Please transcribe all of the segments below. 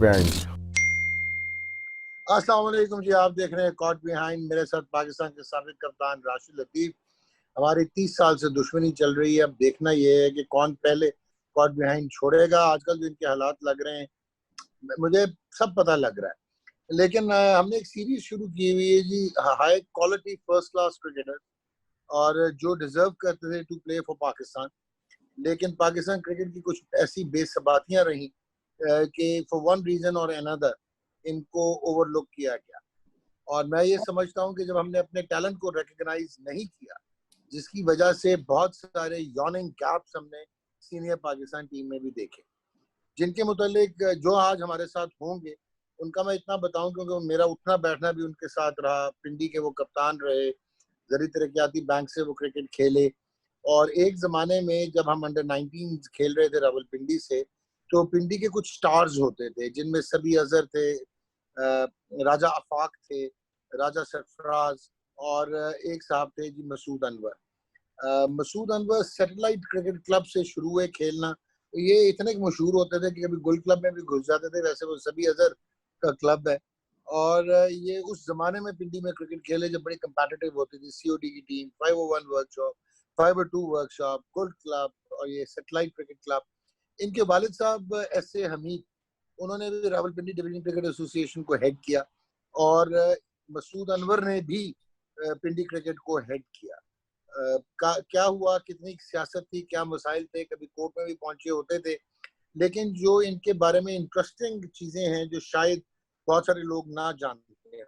behind. अस्सलाम वालेकुम जी, आप देख रहे हैं कॉट बिहाइंड। मेरे साथ पाकिस्तान के साबिक कप्तान राशिद लतीफ। हमारी 30 साल से दुश्मनी चल रही है। अब देखना यह है कि कौन पहले कॉट बिहाइंड छोड़ेगा। आजकल जो इनके हालात लग रहे हैं, मुझे सब पता लग रहा है, लेकिन हमने एक सीरीज शुरू की हुई है जी, high quality first class cricketer, और जो डिजर्व करते थे टू प्ले फॉर पाकिस्तान। लेकिन पाकिस्तान क्रिकेट की कुछ ऐसी बेसबातियां रही कि फॉर वन रीजन और अनदर इनको ओवरलुक किया गया। और मैं ये समझता हूँ कि जब हमने अपने टैलेंट को रिकग्नाइज नहीं किया, जिसकी वजह से बहुत सारे यॉर्निंग गैप्स हमने सीनियर पाकिस्तान टीम में भी देखे, जिनके मुतालिक जो आज हमारे साथ होंगे उनका मैं इतना बताऊं, क्योंकि मेरा उठना बैठना भी उनके साथ रहा। पिंडी के वो कप्तान रहे, जरी तरक्याती बैंक से वो क्रिकेट खेले, और एक जमाने में जब हम अंडर 19 खेल रहे थे रावलपिंडी से, तो पिंडी के कुछ स्टार्स होते थे, जिनमें सभी अजहर थे, राजा आफाक थे, राजा सरफराज, और एक साहब थे जी Masood Anwar. Masood Anwar satellite cricket club से शुरू हुए खेलना। ये इतने मशहूर होते थे कि कभी गुल क्लब में भी घुस जाते थे। वैसे वो सभी अजहर का क्लब है, और ये उस जमाने में पिंडी में क्रिकेट खेले जब बड़ी कंपेटिटिव होती थी। सीओडी की टीम, 501 वर्कशॉप, 502 वर्कशॉप, गुल क्लब, और ये सैटेलाइट क्रिकेट क्लब। इनके वालिद साहब एस ए हमीद, उन्होंने भी रावलपिंडी डिवीजन क्रिकेट एसोसिएशन को हेड किया, और मसूद अनवर ने भी पिंडी क्रिकेट को हेड किया। क्या हुआ, कितनी सियासत थी, क्या मसाइल थे, कभी कोर्ट में भी पहुंचे होते थे। लेकिन जो इनके बारे में इंटरेस्टिंग चीजें हैं जो शायद बहुत सारे लोग ना जानते हैं,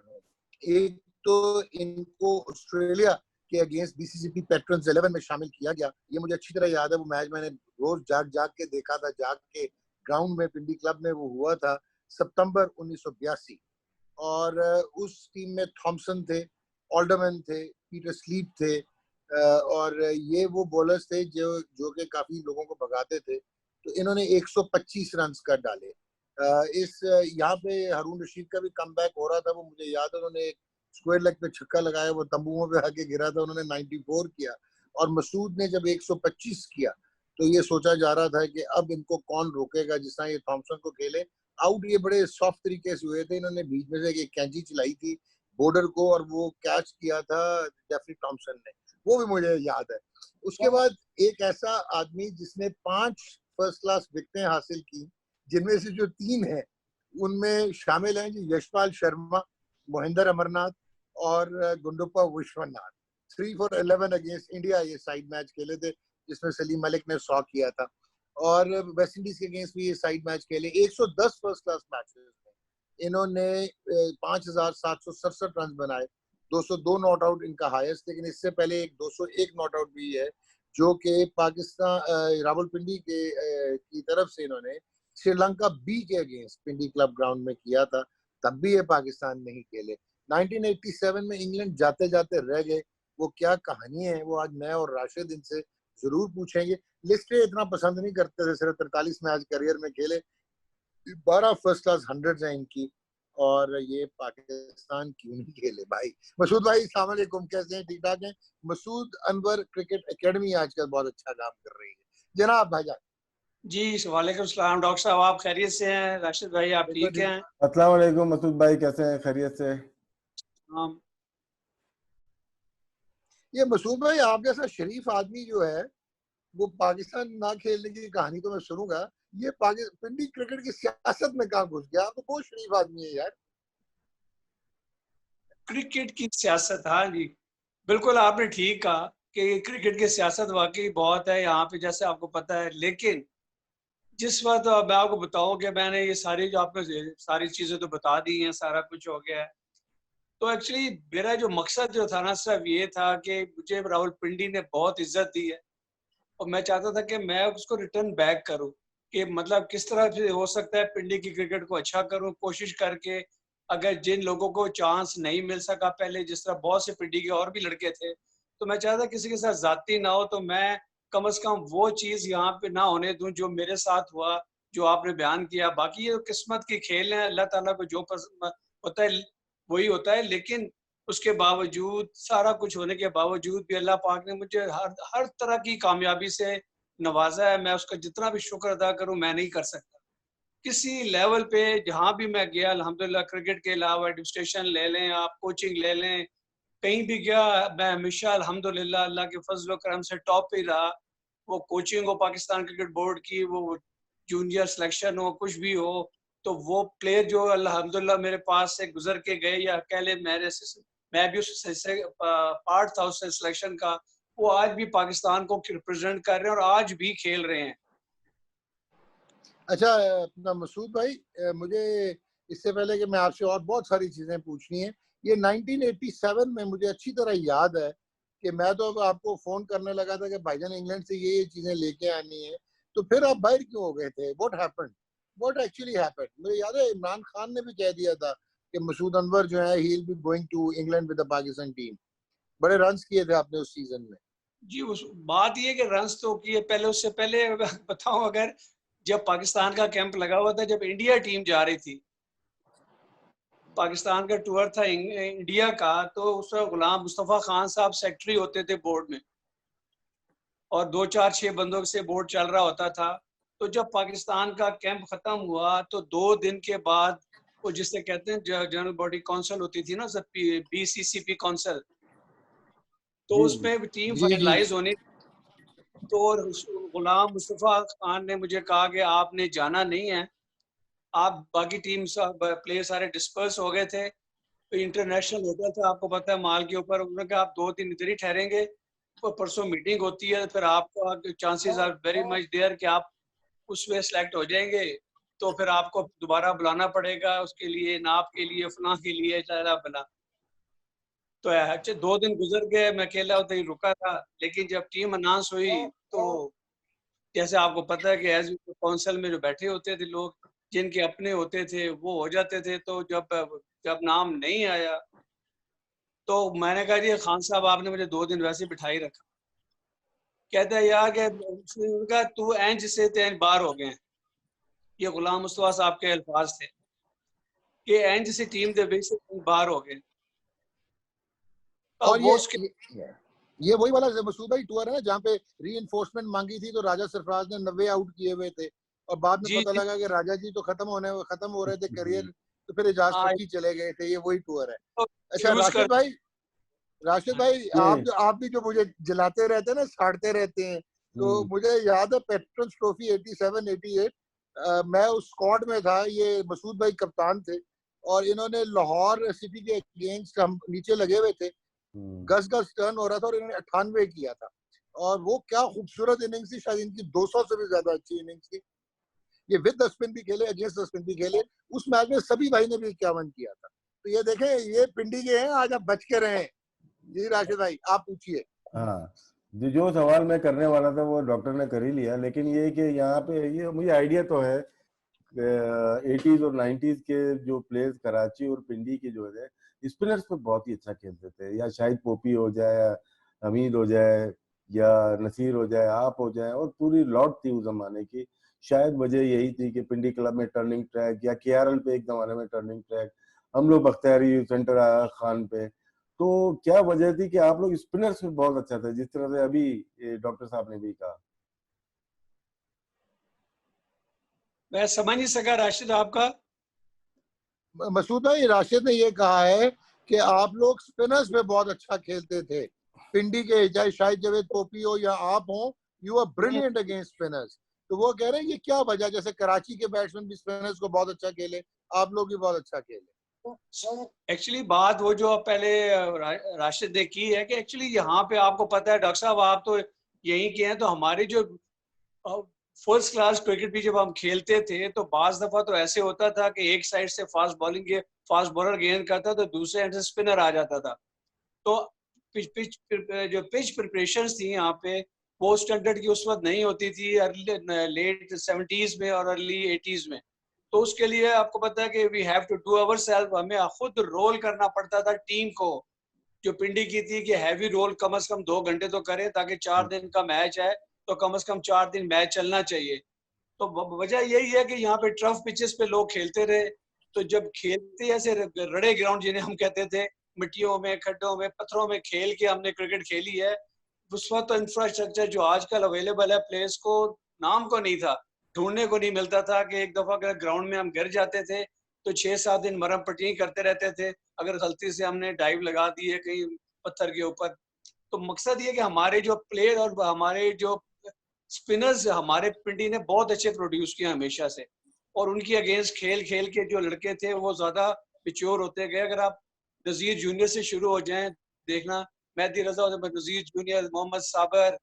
एक तो इनको ऑस्ट्रेलिया के अगेंस्ट बीसीसीपी पेट्रन्स 11 में शामिल किया गया। ये मुझे अच्छी तरह याद है। वो मैच मैंने रोज जाग जाग के देखा था, जाग के ग्राउंड में पिंडी क्लब में वो हुआ था, सितंबर 1982। और उस टीम में थॉमसन थे, ऑल्डरमैन थे, पीटर स्लीप थे, और ये वो बॉलर्स थे जो जो कि काफी लोगों को भगाते थे। तो इन्होंने 125 रन कर डाले। इस यहाँ पे हारून रशीद का भी कमबैक हो रहा था। वो मुझे याद है, उन्होंने एक स्क्वायर लेग पे छक्का लगाया, वो तंबुओं पे आके गिरा था, उन्होंने 94 किया। और मसूद ने जब 125 किया, तो ये सोचा जा रहा था कि अब इनको कौन रोकेगा, जिस तरह ये थॉमसन को खेले। आउट ये बड़े सॉफ्ट तरीके से हुए थे। इन्होंने बीच में से एक कैंची चलाई थी बॉर्डर को, और वो कैच किया था जेफरी थॉमसन ने, वो भी मुझे याद है। उसके बाद एक ऐसा आदमी जिसने 5 फर्स्ट क्लास विकेटें हासिल की, जिनमें से जो 3 हैं उनमें शामिल हैं जी यशपाल शर्मा, मोहिंदर अमरनाथ, और Gundappa Vishwanath. 3 for 11 against India ये साइड मैच खेले थे, जिसमें सलीम मलिक ने 100 किया था। और वेस्ट इंडीज के अगेंस्ट भी ये साइड मैच खेले। 110 फर्स्ट क्लास मैचेस में इन्होंने 5,767 रन बनाए। 202 नॉट आउट इनका हाईएस्ट, लेकिन इससे पहले एक 201 नॉट आउट भी है, जो कि पाकिस्तान रावलपिंडी के की तरफ से इन्होंने श्रीलंका बी के अगेंस्ट पिंडी क्लब ग्राउंड में किया था। तब भी ये पाकिस्तान नहीं खेले। 1987 में इंग्लैंड जाते जाते रह गए। वो क्या कहानी है, वो आज मैं और राशिद इनसे जरूर पूछेंगे। लिस्टें इतना पसंद नहीं करते थे, सिर्फ 43 मैच करियर में खेले, 12 फर्स्ट क्लास 100 है इनकी, और ये पाकिस्तान क्यों नहीं खेले भाई। मसूद भाई अस्सलाम वालेकुम, कैसे हैं? ठीक ठाक हैं? मसूद अनवर क्रिकेट एकेडमी आजकल बहुत अच्छा काम कर रही है जनाब भाईजान। जी वालेकुम सलाम डॉक्टर साहब, आप खैरियत से हैं? राशिद भाई आप ठीक हैं? अस्सलाम वालेकुम मसूद भाई, कैसे हैं? खैरियत से? हम ये मसूद भाई, आप जैसा शरीफ आदमी जो है, वो पाकिस्तान ना खेलने की कहानी तो मैं सुनूंगा, ये पिंडी क्रिकेट की सियासत में कहाँ घुस गया? आप तो बहुत शरीफ आदमी है यार। क्रिकेट की सियासत, हाँ जी बिल्कुल आपने ठीक कहा कि क्रिकेट की सियासत वाकई बहुत है यहाँ पे, जैसे आपको पता है। लेकिन जिस वक्त मैं आपको बताऊं कि मैंने ये सारी जो आपको सारी चीजें तो बता दी हैं, सारा कुछ हो गया है। तो एक्चुअली मेरा जो मकसद जो था ना, सिर्फ ये था कि मुझे रावलपिंडी ने बहुत इज्जत दी है, और मैं चाहता था कि मैं उसको रिटर्न बैक करूं, कि मतलब किस तरह से हो सकता है पिंडी की क्रिकेट को अच्छा करूं, कोशिश करके। अगर जिन लोगों को चांस नहीं मिल सका पहले, जिस तरह बहुत से पिंडी के और भी लड़के थे, तो मैं चाहता किसी के साथ जाती ना हो, तो मैं कम से कम वो चीज़ यहाँ पे ना होने दूं जो मेरे साथ हुआ, जो आपने बयान किया। बाकी ये किस्मत की खेल है, अल्लाह ताला को जो पसंद होता है वही होता है। लेकिन उसके बावजूद, सारा कुछ होने के बावजूद भी अल्लाह पाक ने मुझे हर हर तरह की कामयाबी से नवाजा है। मैं उसका जितना भी शुक्र अदा करूं मैं नहीं कर सकता, किसी लेवल पे जहाँ भी मैं गया अल्हम्दुलिल्लाह, क्रिकेट के अलावा एडमिनिस्ट्रेशन ले लें आप, कोचिंग ले लें, कहीं भी गया मैं हमेशा अल्हम्दुलिल्लाह अल्लाह के फजल व करम से टॉप पे रहा। वो कोचिंग हो पाकिस्तान क्रिकेट बोर्ड की, वो जूनियर सिलेक्शन हो, कुछ भी हो, तो वो प्लेयर जो अल्हम्दुलिल्लाह मेरे पास से गुजर के गए या कह ले मैं भी उससे पार्ट था उस सिलेक्शन का, वो आज भी पाकिस्तान को रिप्रेजेंट कर रहे हैं और आज भी खेल रहे हैं। अच्छा अपना मसूद भाई, मुझे इससे पहले कि मैं आपसे और बहुत सारी चीजें पूछनी है, ये 1987 में मुझे अच्छी तरह याद है कि मैं तो आपको फोन करने लगा था कि भाईजान इंग्लैंड से ये चीजें लेके आनी है, तो फिर आप बाहर क्यों हो गए थे? What happened? What actually happened? मुझे याद है इमरान खान ने भी कह दिया था कि मसूद अनवर जो है he will be going to England with the Pakistan team. बड़े रन्स किए थे आपने उस सीजन में। जी, उस बात ये कि रन्स तो किए पहले, उससे पहले बताऊं, अगर जब पाकिस्तान का कैंप लगा हुआ था, जब इंडिया टीम जा रही थी, पाकिस्तान का टूर था इंडिया का, तो उसमें गुलाम मुस्तफ़ा खान साहब सेक्रेटरी होते थे बोर्ड में और 2-4-6 बंदों से बोर्ड चल रहा होता था। तो जब पाकिस्तान का कैंप खत्म हुआ तो 2 दिन के बाद वो जिसे कहते हैं जनरल बॉडी काउंसिल होती थी ना, BCCP काउंसिल, तो जी जी उसमें टीम जी जी। फाइनलाइज होनी। तो गुलाम मुस्तफ़ा खान ने मुझे कहा कि आपने जाना नहीं है, आप बाकी टीम प्लेयर सारे डिस्पर्स हो गए थे, तो इंटरनेशनल होटल था आपको पता है माल के ऊपर, उन्होंने कहा आप 2 दिन इधर ही ठहरेंगे, तो परसों मीटिंग होती है, फिर आपका chances are very much there कि आप उसमें सेलेक्ट हो जाएंगे, तो फिर आपको दोबारा बुलाना पड़ेगा उसके लिए, नाप के लिए, फलां के लिए, सारा बना। तो अच्छा 2 दिन गुजर गए, मैं अकेला उधर ही रुका था, लेकिन जब टीम अनाउंस हुई तो जैसे आपको पता है कि एज काउंसिल में जो बैठे होते थे लोग, जिनके अपने होते थे वो हो जाते थे, तो जब नाम नहीं आया तो मैंने कहा जी खान साहब आपने मुझे 2 दिन वैसे बिठाई रखा। कहता है यार कि उसने कहा तू एंज से तेज बाहर हो गए। ये गुलाम मुस्तफा साहब के अल्फाज थे कि एंज से टीम दे बीच से बाहर हो गए। और अब वो उसके ये वही वाला मसूद भाई टूर है ना जहाँ पे रीइंफोर्समेंट मांगी थी, तो राजा सरफराज ने 90 आउट किए हुए थे और बाद में जी पता जी लगा कि राजा जी तो खत्म हो रहे थे करियर, तो फिर एजाज हाँ, फकीर चले गए थे। ये वही टूर है। तो अच्छा यूज कर राशिद भाई जी। आप भी जो मुझे जलाते रहते हैं ना, साड़ते रहते हैं, तो हम्म। मुझे याद है पेट्रोल ट्रॉफी 87 88, मैं उस स्क्वाड में था, ये मसूद भाई कप्तान थे और इन्होंने लाहौर सिटी के अगेंस्ट हम नीचे लगे हुए थे, हम्म। गस गस टर्न हो रहा था और इन्होंने 98 किया था और वो क्या खूबसूरत इनिंग्स थी, शायद इनकी 200 से भी ज्यादा अच्छी इनिंग्स थी। ये विद द स्पिन भी खेले, अगेंस्ट द स्पिन भी खेले, उस मैच में सभी भाई ने भी 51 किया था। तो ये देखें, ये पिंडी के हैं, आज आप बच के रहे। जी राशिद भाई आप पूछिए। हाँ, जो सवाल मैं करने वाला था वो डॉक्टर ने कर ही लिया, लेकिन ये कि यहाँ पे ये मुझे आइडिया तो है 80s और 90s के जो प्लेयर्स कराची और पिंडी के जो है स्पिनर्स पे बहुत ही अच्छा खेलते थे, या शाहिद पोपी हो जाए या हमीद हो जाए या नसीर हो जाए, आप हो जाए, और पूरी लॉट थी उस जमाने की। शायद वजह यही थी कि पिंडी क्लब में टर्निंग ट्रैक, या केआरएल पे एक जमाने में टर्निंग ट्रैक, हम लोग बख्तियारी सेंटर आया खान पे। तो क्या वजह थी कि आप लोग स्पिनर्स में बहुत अच्छा थे, जिस तरह से अभी डॉक्टर साहब ने भी कहा? मैं समझ नहीं सका राशिद आपका। मसूद भाई राशिद ने ये कहा है कि आप लोग स्पिनर्स में बहुत अच्छा खेलते थे, पिंडी के चाहे शाहिद जावेद पोपी हो या आप हो, you are brilliant against spinners. तो वो कह रहे हैं ये क्या वजह, जैसे कराची के बैट्समैन भी स्पिनर्स को बहुत अच्छा खेले, आप लोग भी बहुत अच्छा खेले। एक्चुअली बात वो जो पहले राशिद ने की है कि एक्चुअली यहाँ पे आपको पता है डॉक्टर साहब आप तो यहीं के हैं, तो हमारी जो फर्स्ट क्लास क्रिकेट भी जब हम खेलते थे तो बाज दफा तो ऐसे होता था कि एक साइड से फास्ट बॉलर गेंद करता तो दूसरे एंड से स्पिनर आ जाता था। तो जो पिच प्रिपरेशन थी यहाँ पे वो स्टैंडर्ड की उस वक्त नहीं होती थी, लेट 70s में और अर्ली 80s में। तो उसके लिए आपको पता है कि we have to do our self, हमें खुद रोल करना पड़ता था टीम को। जो पिंडी की थी कि हैवी रोल कम से कम 2 घंटे तो करें, ताकि 4 दिन का मैच है तो कम से कम 4 दिन मैच चलना चाहिए। तो वजह यही है कि यहाँ पे टफ पिचेस पे लोग खेलते रहे, तो जब खेलते ऐसे रड़े ग्राउंड जिन्हें हम कहते थे, मिट्टियों में, खड्डों में, पत्थरों में खेल के हमने क्रिकेट खेली है। उस वक्त तो इंफ्रास्ट्रक्चर जो आजकल अवेलेबल है प्लेयर्स को, नाम को नहीं था। ढूंढने को नहीं मिलता था कि एक दफा अगर ग्राउंड में हम गिर जाते थे तो 6-7 दिन मरहम पट्टी करते रहते थे। अगर गलती से हमने डाइव लगा दी है कहीं पत्थर के ऊपर, तो मकसद ये कि हमारे जो प्लेयर और हमारे जो स्पिनर्स हमारे पिंडी ने बहुत अच्छे प्रोड्यूस किए हमेशा से, और उनकी अगेंस्ट खेल खेल के जो लड़के थे वो ज्यादा मेच्योर होते गए। अगर आप नजीर जूनियर से शुरू हो जाएं, देखना मेहदी रजा, नजीर जूनियर, मोहम्मद साबर,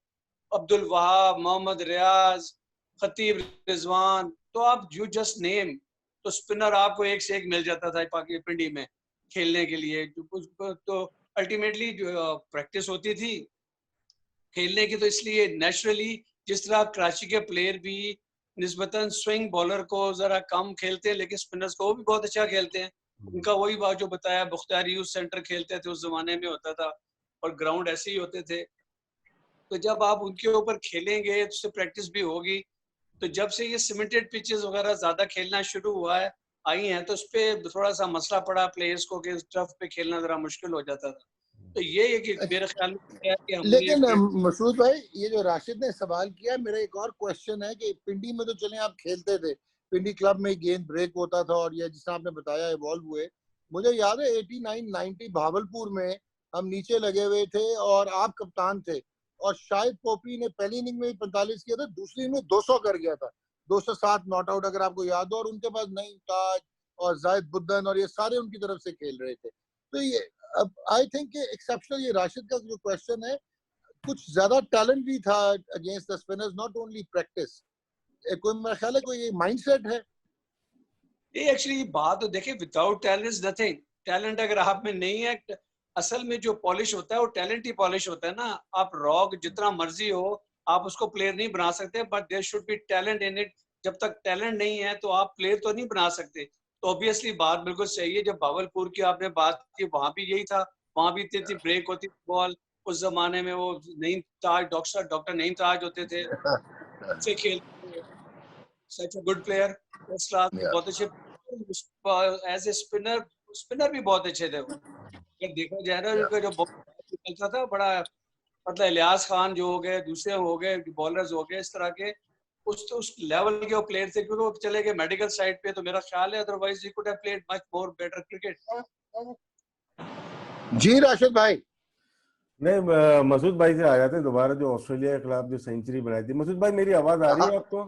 अब्दुल वहाब, मोहम्मद रियाज, खतीब रिजवान, तो आप यू जस्ट नेम, तो स्पिनर आपको एक से एक मिल जाता था पाकि पिंडी में खेलने के लिए। तो अल्टीमेटली जो प्रैक्टिस होती थी खेलने की, तो इसलिए नेचुरली जिस तरह कराची के प्लेयर भी निस्बतन स्विंग बॉलर को जरा कम खेलते हैं, लेकिन स्पिनर्स को वो भी बहुत अच्छा खेलते हैं। उनका वही बात जो बताया, बुख्तियार यूथ सेंटर खेलते थे उस जमाने में होता था, और ग्राउंड ऐसे ही होते थे। तो जब आप उनके ऊपर खेलेंगे उससे प्रैक्टिस भी होगी। तो जब से ये सीमेंटेड पिचेस वगैरह ज्यादा खेलना शुरू हुआ है आई हैं, तो उस पर थोड़ा सा मसला पड़ा प्लेयर्स को कि टर्फ पे खेलना जरा मुश्किल हो जाता था। तो ये है कि मेरे ख्याल में है कि हमने लेकिन मसूद भाई, ये जो राशिद ने सवाल किया, मेरा एक और क्वेश्चन है कि पिंडी में तो चले आप खेलते थे, पिंडी क्लब में गेंद ब्रेक होता था और ये जिस आपने बताया इवॉल्व हुए। मुझे याद है 89-90 भावलपुर में हम नीचे लगे हुए थे और आप कप्तान थे, और शायद पोपी ने पहली इनिंग में 45 किया था, दूसरी में 200 कर गया था, 207 नॉट आउट अगर आपको याद हो, और उनके पास नईम ताज और जायद बुद्दन और ये सारे उनकी तरफ से खेल रहे थे। तो ये अब आई थिंक एक्सेप्शनल, ये राशिद का जो क्वेश्चन है, कुछ ज्यादा टैलेंट भी था against the spinners, not only practice. कोई मेरा ख्याल है कोई ये माइंडसेट है। ये एक्चुअली बात तो देखिए, without talent is nothing. Talent अगर आप में नहीं है, असल में जो पॉलिश होता है वो टैलेंट ही पॉलिश होता है ना। आप रॉक जितना मर्जी हो, आप उसको प्लेयर नहीं बना सकते, but there should be talent in it. जब तक टैलेंट नहीं है तो आप प्लेयर तो नहीं बना सकते। तो ऑब्वियसली बात बिल्कुल सही है। जब भावलपुर की आपने बात की, वहां भी यही था, वहां भी इतनी ब्रेक होती बॉल। उस जमाने में वो नईम ताज, डॉक्टर नईम ताज होते थे, से खेलते, such a good player, first class के बहुत अच्छे। एज ए स्पिनर, स्पिनर भी बहुत अच्छे थे वो। अगर देखा जाए ना, उनका जो बॉल निकलता था बड़ा, मतलब इलियास खान जो हो गए, दूसरे हो गए बॉलर्स हो गए इस तरह के, उस लेवल के वो प्लेयर थे। क्योंकि वो चले गए मेडिकल साइड पे, तो मेरा ख्याल है otherwise he could have played much more better cricket. जी राशिद भाई। नहीं, मसूद भाई से आ जाते हैं दोबारा, जो ऑस्ट्रेलिया के खिलाफ जो सेंचुरी बनाई थी। मसूद भाई, मेरी आवाज आ रही है आपको?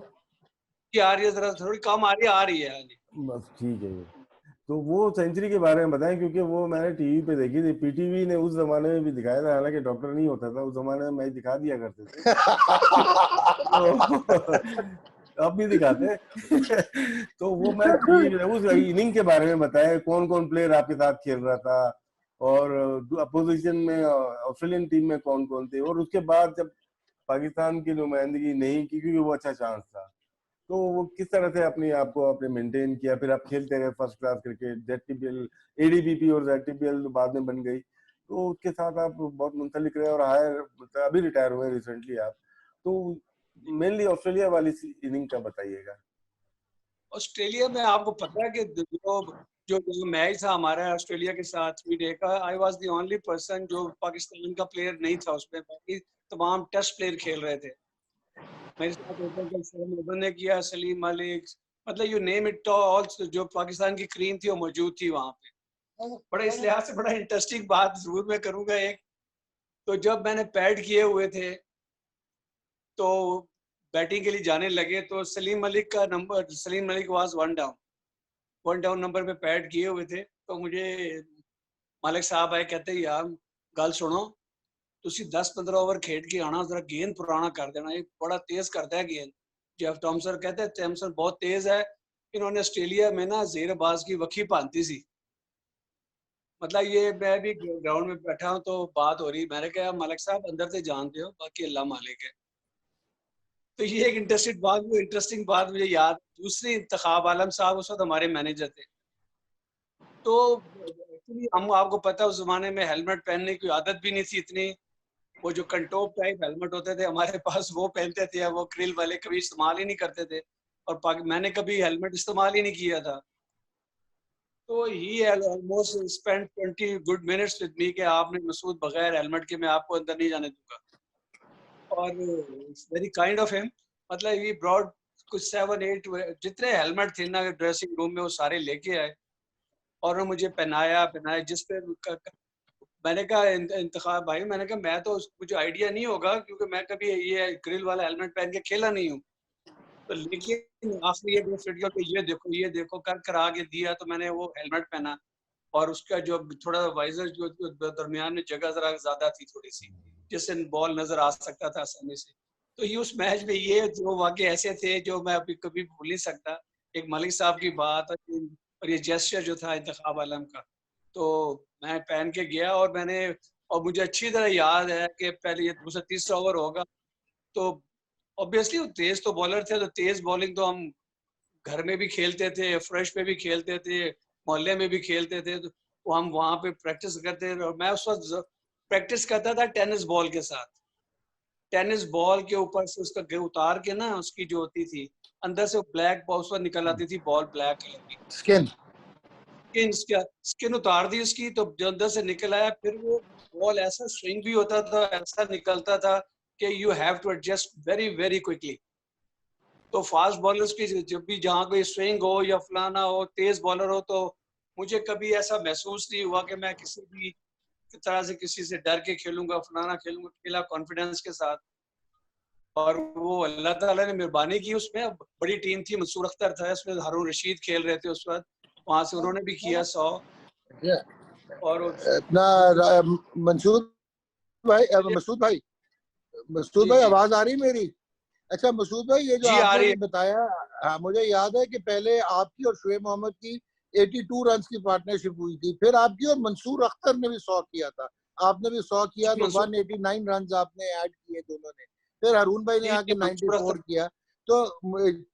आ रही है, जरा थोड़ी कम आ रही है। बस ठीक है। तो वो सेंचुरी के बारे में बताएं, क्योंकि वो मैंने टीवी पे देखी थी। पीटीवी ने उस जमाने में भी दिखाया था, हालांकि डॉक्टर नहीं होता था उस जमाने में, मैच दिखा दिया करते थे। तो अब भी दिखाते। तो वो मैच टीवी, उस इनिंग के बारे में बताएं, कौन कौन प्लेयर आपके साथ खेल रहा था, और अपोजिशन में ऑस्ट्रेलियन टीम में कौन कौन थे, और उसके बाद जब पाकिस्तान की नुमाइंदगी नहीं की, क्योंकि वो अच्छा चांस था, तो वो किस तरह से अपने आप को आपने मेंटेन किया, फिर आप खेलते रहे फर्स्ट क्लास क्रिकेट, जेडटीपीएल, एडीबीपी और जेडटीपीएल तो बाद में बन गई, तो उसके साथ आप बहुत मुंसलिक रहे, और हायर अभी रिटायर हुए रिसेंटली आप। तो मेनली ऑस्ट्रेलिया वाली इनिंग का बताइएगा। ऑस्ट्रेलिया में आपको पता है कि जो मैच था हमारा ऑस्ट्रेलिया के साथ वी का, I was the only person जो पाकिस्तान का प्लेयर नहीं था उसमें, बाकी तमाम टेस्ट प्लेयर खेल रहे थे मेरे साथ। ओपन ने किया, सलीम मलिक, मतलब यू नेम इट ऑल, जो पाकिस्तान की क्रीम थी वो मौजूद थी वहां पे। बड़ा इस लिहाज से बड़ा इंटरेस्टिंग बात जरूर मैं करूंगा एक। तो जब मैंने पैड किए हुए थे तो बैटिंग के लिए जाने लगे, तो सलीम मलिक का number, Salim Malik was one down number पे पैड किए हुए थे। तो मुझे मालिक साहब आए, कहते यार गल सुनो, तुसी 10-15 ओवर खेड के आना, जरा गेंद पुराना कर देना, ये बड़ा तेज करता है गेंद। जेफ थॉमसन कहते हैं थॉमसन बहुत तेज है। इन्होंने ऑस्ट्रेलिया में ना जेरबाज की वक्की पांती सी, मतलब ये मैं भी ग्राउंड में बैठा हूँ तो बात हो रही, मैंने कहा मालिक साहब अंदर से जानते हो, बाकी अल्लाह मालिक है। तो ये एक इंटरेस्टिंग बात मुझे याद। दूसरी, इंतखाब आलम साहब उस वक्त हमारे मैनेजर थे। तो एक्चुअली हम, आपको पता है उस जमाने में हेलमेट पहनने की आदत भी नहीं थी इतनी। वो जो कंटोप टाइप हेलमेट होते थे हमारे पास, वो पहनते थे, वो क्रिल वाले कभी इस्तेमाल ही नहीं करते थे, और मैंने कभी हेलमेट इस्तेमाल ही नहीं किया था। तो he almost spend 20 good minutes with me कि आपने मसूद बगैर हेलमेट के मैं आपको अंदर नहीं जाने दूंगा। और वेरी काइंड ऑफ हिम, मतलब ही ब्रॉड कुछ 7-8 जितने हेलमेट थे ना ड्रेसिंग रूम में वो सारे लेके आए और उन्होंने मुझे पहनाया जिस पे मैंने कहा इंतखाब भाई, मैंने कहा मैं तो मुझे आइडिया नहीं होगा क्योंकि मैं कभी ये ग्रिल वाला हेलमेट पहन के खेला नहीं हूँ। तो लेकिन आखिर ये फिट गया कि ये देखो कर करा के दिया तो मैंने वो हेलमेट पहना और उसका जो थोड़ा वाइजर जो दरमियान में जगह जरा ज्यादा थी थोड़ी सी, जिससे बॉल नजर आ सकता था आसानी से। तो ये उस मैच में ये जो वाकये ऐसे थे जो मैं अभी कभी भूल नहीं सकता। एक मलिक साहब की बात और ये जेस्चर जो था इंतखाब आलम का, तो मैं पहन के गया और मुझे अच्छी तरह याद है कि पहले ये दूसरा तीसरा ओवर होगा तो ऑब्वियसली वो तेज तो बॉलर थे, तो तेज बॉलिंग तो हम घर में भी खेलते थे, फ्रेश पे भी खेलते थे, मोहल्ले में भी खेलते थे, तो हम वहाँ पे प्रैक्टिस करते थे और मैं उस वक्त प्रैक्टिस करता था टेनिस बॉल के साथ। टेनिस बॉल के ऊपर से उसका उतार के ना उसकी जो होती थी अंदर से ब्लैक बॉल उसमें निकल आती थी, बॉल ब्लैक कलर की स्किन स्किन उतार दी उसकी, तो जो अंदर से निकल आया फिर वो बॉल ऐसा स्विंग भी होता था, ऐसा निकलता था कि you have to adjust very very quickly. तो फास्ट बॉलर्स की जब भी जहाँ कोई स्विंग हो या फलाना हो, तेज बॉलर हो, तो मुझे कभी ऐसा महसूस नहीं हुआ कि मैं किसी भी तरह से किसी से डर के खेलूंगा, फलाना खेलूंगा, खेला कॉन्फिडेंस के साथ। और वो अल्लाह ताला ने मेहरबानी की, उसमें बड़ी टीम थी, मंसूर अख्तर था उसमें, हारून रशीद खेल रहे थे उस वक्त, वहां से उन्होंने भी किया 100 और इतना मंसूर भाई मसूद भाई आवाज आ रही मेरी? अच्छा मसूद भाई, ये जो जी आ रही आपने है। बताया, हाँ मुझे याद है कि पहले आपकी और शुएब मोहम्मद की 82 रन की पार्टनरशिप हुई थी, फिर आपकी और मंसूर अख्तर ने भी 100 किया था, आपने भी 100 किया तो 189 रन आपने ऐड किए दोनों ने, फिर हारून भाई ने आके 94 किया। तो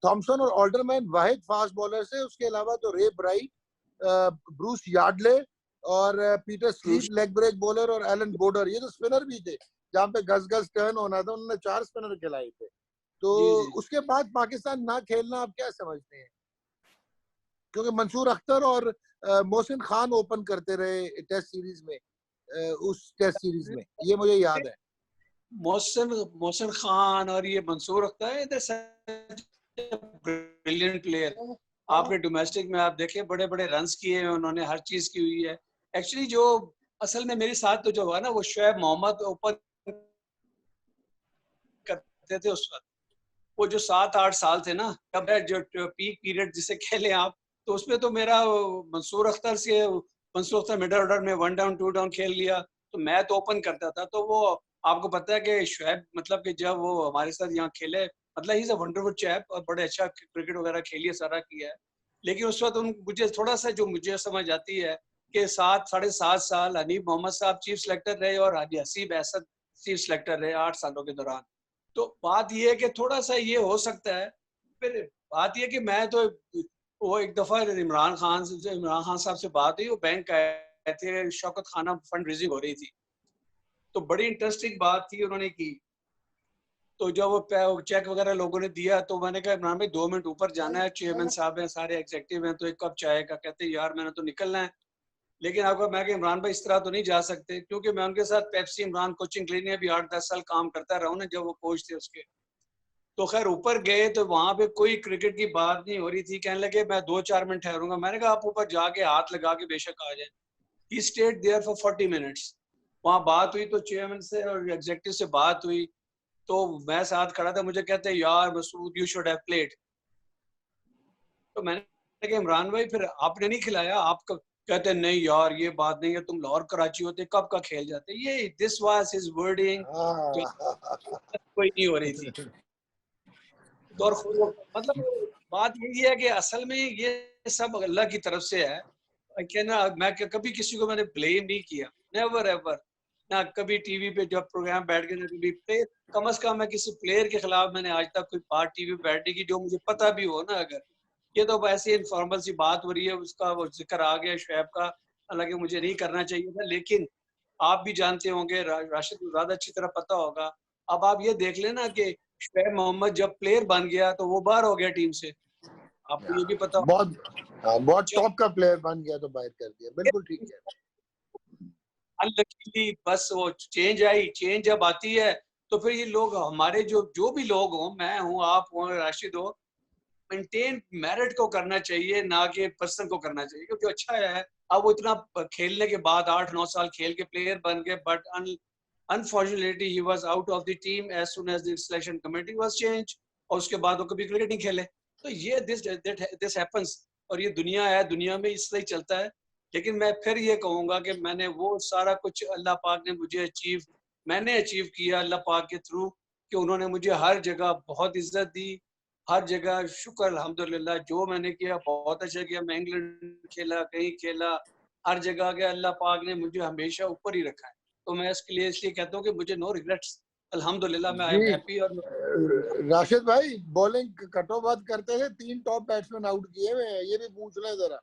थॉमसन और ऑल्डरमैन वाहिद फास्ट बॉलर से, उसके अलावा तो रे ब्राइट, ब्रूस यार्डले और Peter Sleep leg break bowler और एलन बोर्डर, ये तो स्पिनर भी थे, जहाँ पे गज गज टर्न होना था उन्होंने 4 स्पिनर खिलाए थे। तो उसके बाद पाकिस्तान ना खेलना आप क्या समझते हैं? क्योंकि मंसूर अख्तर और मोहसिन खान ओपन करते रहे टेस्ट सीरीज में, उस टेस्ट सीरीज में, ये मुझे याद है। मोहसिन खान और ये मंसूर अख्तर ब्रिलियंट प्लेयर। आपने डोमेस्टिक में आप देखें बड़े बड़े रन्स किए हैं उन्होंने, हर चीज की हुई है। एक्चुअली जो असल में मेरे साथ तो जो हुआ ना, वो शुएब मोहम्मद ओपन करते थे उस वक्त, वो जो 7-8 साल थे ना, तब जो पीक पीरियड जिसे खेले आप, तो उसमें तो मेरा मंसूर अख्तर मिडल ऑर्डर में 1 डाउन 2 डाउन खेल लिया, तो मैं तो ओपन करता था। तो वो आपको पता है कि शुएब मतलब कि जब वो हमारे साथ यहाँ खेले, मतलब he is a wonderful chap और बड़े अच्छा क्रिकेट वगैरह खेलिए सारा किया है। लेकिन उस वक्त मुझे थोड़ा सा जो मुझे समझ आती है कि 7-7.5 साल हनीफ मोहम्मद साहब चीफ सेलेक्टर रहे और हसीब असद चीफ सेलेक्टर रहे 8 सालों के दौरान। तो बात ये है कि थोड़ा सा ये हो सकता है। फिर बात ये कि मैं तो वो एक दफा इमरान खान साहब से बात हुई, वो बैंक आए थे, शौकत खाना फंड रेजिंग हो रही थी, तो बड़ी इंटरेस्टिंग बात थी उन्होंने की। तो जब वो चेक वगैरह लोगों ने दिया तो मैंने कहा इमरान भाई 2 मिनट ऊपर जाना है, चेयरमैन साहब हैं, सारे एग्जीक्यूटिव हैं, तो एक कप चाय का। कहते यार मैंने तो निकलना है, लेकिन आपको मैं इमरान भाई इस तरह तो नहीं जा सकते, क्योंकि मैं उनके साथ पेप्सी इमरान कोचिंग क्लिनिक भी 8-10 साल काम करता रहा हूँ ना, जब वो कोच थे उसके। तो खैर ऊपर गए तो वहां पे कोई क्रिकेट की बात नहीं हो रही थी, कहने लगे मैं 2-4 मिनट ठहरूंगा। मैंने कहा आप ऊपर जाके हाथ लगा के बेशक आ जाए। He stayed there for 40 minutes. वहाँ बात हुई तो चेयरमैन से और एग्जीक्यूटिव से बात हुई, तो मैं साथ खड़ा था, मुझे कहते हैं यार Masood you should have played. तो मैंने कहा इमरान भाई फिर आपने नहीं खिलाया, आप कहते नहीं यार ये बात नहीं है, तुम लाहौर कराची होते कब का खेल जाते। ये दिस वाज हिज वर्डिंग, कोई नहीं हो रही थी। और मतलब बात यही है कि असल में ये सब अल्लाह की तरफ से है। कहना मैं कभी किसी को मैंने ब्लेम नहीं किया, नेवर एवर। ना कभी टीवी पे जब प्रोग्राम बैठ के, ना कभी प्लेयर, कम से कम मैं किसी प्लेयर के खिलाफ मैंने आज तक कोई बात टीवी पे बैठने की जो मुझे पता भी हो ना। अगर ये तो ऐसी इनफॉर्मल सी बात हो रही है, उसका वो जिक्र आ गया शुएब का, हालांकि मुझे नहीं करना चाहिए था, लेकिन आप भी जानते होंगे, राशिद को ज्यादा अच्छी तरह पता होगा। अब आप ये देख लेना कि शुएब मोहम्मद जब प्लेयर बन गया तो वो बाहर हो गया टीम से, आपको ये भी पता बहुत टॉप का प्लेयर बन गया तो बाहर कर दिया, बिल्कुल ठीक है। अनलकीली बस वो चेंज आई। चेंज जब आती है तो फिर ये लोग हमारे जो भी लोग हों, मैं हूँ, आप हो, राशिद हो, मेंटेन मेरिट को करना चाहिए, ना कि पर्सन को करना चाहिए, क्योंकि अच्छा है अब वो इतना खेलने के बाद 8-9 साल खेल के प्लेयर बन गए, but unfortunately he was out of the team as soon as the selection committee was change, और उसके बाद वो कभी क्रिकेट नहीं खेले। तो ये दिस हैपेंस, और ये दुनिया है, दुनिया में इसलिए चलता है। लेकिन मैं फिर ये कहूंगा कि मैंने वो सारा कुछ अल्लाह पाक ने मुझे मैंने अचीव किया अल्लाह पाक के थ्रू, कि उन्होंने मुझे हर जगह बहुत इज्जत दी, हर जगह शुक्र अल्हम्दुलिल्लाह, जो मैंने किया बहुत अच्छा किया। मैं इंग्लैंड खेला, कहीं खेला, हर जगह के अल्लाह पाक ने मुझे हमेशा ऊपर ही रखा है। तो मैं इसके लिए इसलिए कहता हूँ कि मुझे नो रिग्रेट्स, अल्हम्दुलिल्लाह मैं आई एम जी हैप्पी। और राशिद भाई, बॉलिंग कटो बात करते थे, 3 टॉप बैट्समैन आउट किए हुए हैं, ये भी पूछ लें जरा।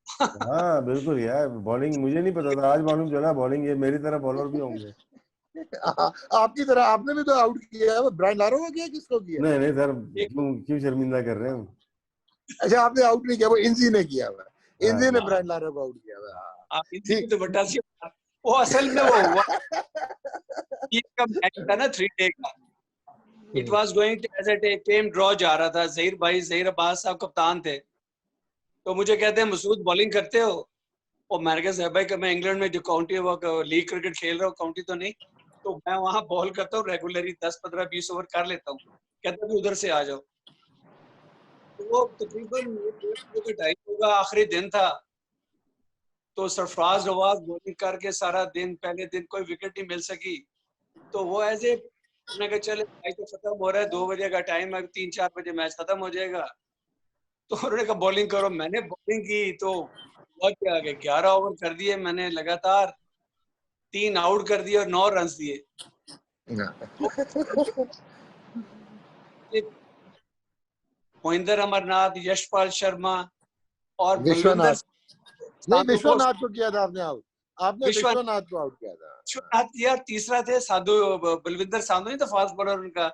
हाँ बिल्कुल यार, बॉलिंग मुझे नहीं पता था, आज मालूम चला बॉलिंग ये मेरी तरह बॉलर भी होंगे। आपकी तरह आपने भी तो आउट किया है, ब्रायन लारो को किया, किसको किया? नहीं नहीं सर, क्यों क्यों शर्मिंदा कर रहे हैं? अच्छा, आपने आउट नहीं किया, वो इंजी ने किया हुआ, इंजी ने हाँ ब्रायन लारो को आउट किया हुआ। आप ठीक। इनकी तो बटा सी, वो असल में वो हुआ कि का मैच था ना 3 डे का, it was going to as a tame draw जा रहा था। ज़हीर अब्बास साहब कप्तान थे, तो मुझे कहते हैं मसूद बॉलिंग करते हो, और मैंने कहा साहब भाई कि मैं इंग्लैंड में जो काउंटी वो लीग क्रिकेट खेल रहा हूँ, काउंटी तो नहीं, तो मैं वहाँ बॉल करता हूँ रेगुलरली 10-15-20 ओवर कर लेता हूँ। कहता है उधर से आ जाओ। तो वो तकरीबन 2 होगा, आखिरी दिन था, तो सरफराज नवाज बॉलिंग करके सारा दिन, पहले दिन कोई विकेट नहीं मिल सकी, तो वो ऐसे मैंने कहा चले मैच तो खत्म हो रहा है, 2 बजे का टाइम है, 3-4 बजे मैच खत्म हो जाएगा, तो उन्होंने कहा बॉलिंग करो। मैंने बॉलिंग की तो हुआ क्या, 11 ओवर कर दिए मैंने लगातार, 3 आउट कर दिए और 9 रन दिए। मोहिंदर अमरनाथ, यशपाल शर्मा और बलविंदर विश्वनाथ, नहीं साधु को, विश्वनाथ को किया था आपने आउट, आपने विश्वनाथ को आउट किया था। विश्वनाथ किया, तीसरा थे साधु, बलविंदर साधु नहीं था फास्ट बॉलर उनका,